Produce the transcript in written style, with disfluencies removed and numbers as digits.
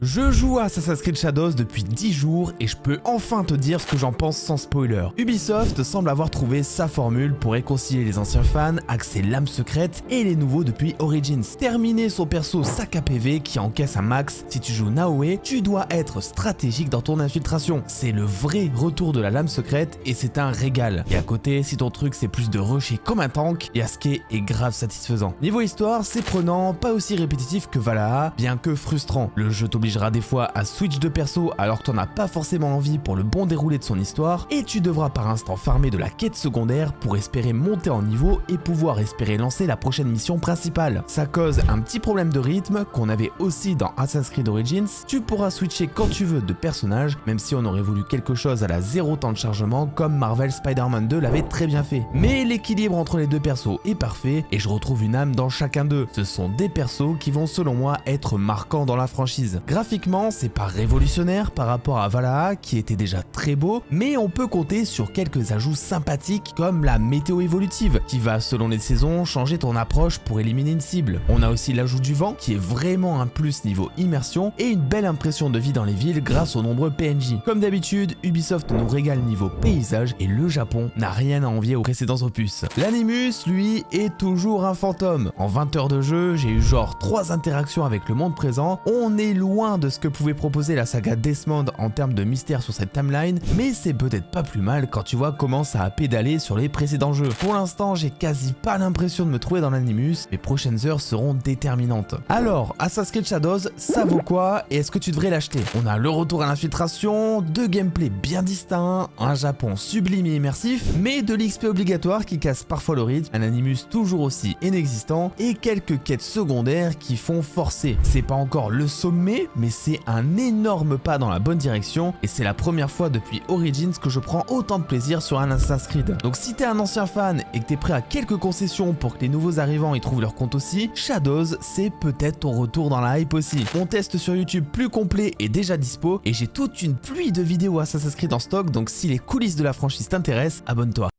Je joue à Assassin's Creed Shadows depuis 10 jours et je peux enfin te dire ce que j'en pense sans spoiler. Ubisoft semble avoir trouvé sa formule pour réconcilier les anciens fans, axer l'âme secrète et les nouveaux depuis Origins. Terminer son perso sac à PV qui encaisse un max. Si tu joues Naoe, tu dois être stratégique dans ton infiltration. C'est le vrai retour de la lame secrète et c'est un régal. Et à côté, si ton truc c'est plus de rusher comme un tank, Yasuke est grave satisfaisant. Niveau histoire, c'est prenant, pas aussi répétitif que Valhalla, bien que frustrant. Le jeu t'oblige des fois à switch de perso alors que t'en as pas forcément envie pour le bon déroulé de son histoire et tu devras par instant farmer de la quête secondaire pour espérer monter en niveau et pouvoir espérer lancer la prochaine mission principale. Ça cause un petit problème de rythme qu'on avait aussi dans Assassin's Creed Origins. Tu pourras switcher quand tu veux de personnage, même si on aurait voulu quelque chose à la zéro temps de chargement comme Marvel Spider-Man 2 l'avait très bien fait. Mais l'équilibre entre les deux persos est parfait et je retrouve une âme dans chacun d'eux. Ce sont des persos qui vont selon moi être marquants dans la franchise. Graphiquement, c'est pas révolutionnaire par rapport à Valhalla qui était déjà très beau, mais on peut compter sur quelques ajouts sympathiques comme la météo évolutive qui va selon les saisons changer ton approche pour éliminer une cible. On a aussi l'ajout du vent qui est vraiment un plus niveau immersion et une belle impression de vie dans les villes grâce aux nombreux PNJ. Comme d'habitude, Ubisoft nous régale niveau paysage et le Japon n'a rien à envier aux précédents opus. L'Animus, lui, est toujours un fantôme. En 20 heures de jeu, j'ai eu genre 3 interactions avec le monde présent. On est loin de ce que pouvait proposer la saga Desmond en termes de mystère sur cette timeline, mais c'est peut-être pas plus mal quand tu vois comment ça a pédalé sur les précédents jeux. Pour l'instant, j'ai quasi pas l'impression de me trouver dans l'Animus, mes prochaines heures seront déterminantes. Alors, Assassin's Creed Shadows, ça vaut quoi et est-ce que tu devrais l'acheter? On a le retour à l'infiltration, deux gameplays bien distincts, un Japon sublime et immersif, mais de l'XP obligatoire qui casse parfois le rythme, un Animus toujours aussi inexistant et quelques quêtes secondaires qui font forcer. C'est pas encore le sommet, mais c'est un énorme pas dans la bonne direction et c'est la première fois depuis Origins que je prends autant de plaisir sur un Assassin's Creed. Donc si t'es un ancien fan et que t'es prêt à quelques concessions pour que les nouveaux arrivants y trouvent leur compte aussi, Shadows c'est peut-être ton retour dans la hype aussi. Mon test sur YouTube plus complet est déjà dispo et j'ai toute une pluie de vidéos Assassin's Creed en stock, donc si les coulisses de la franchise t'intéressent, abonne-toi.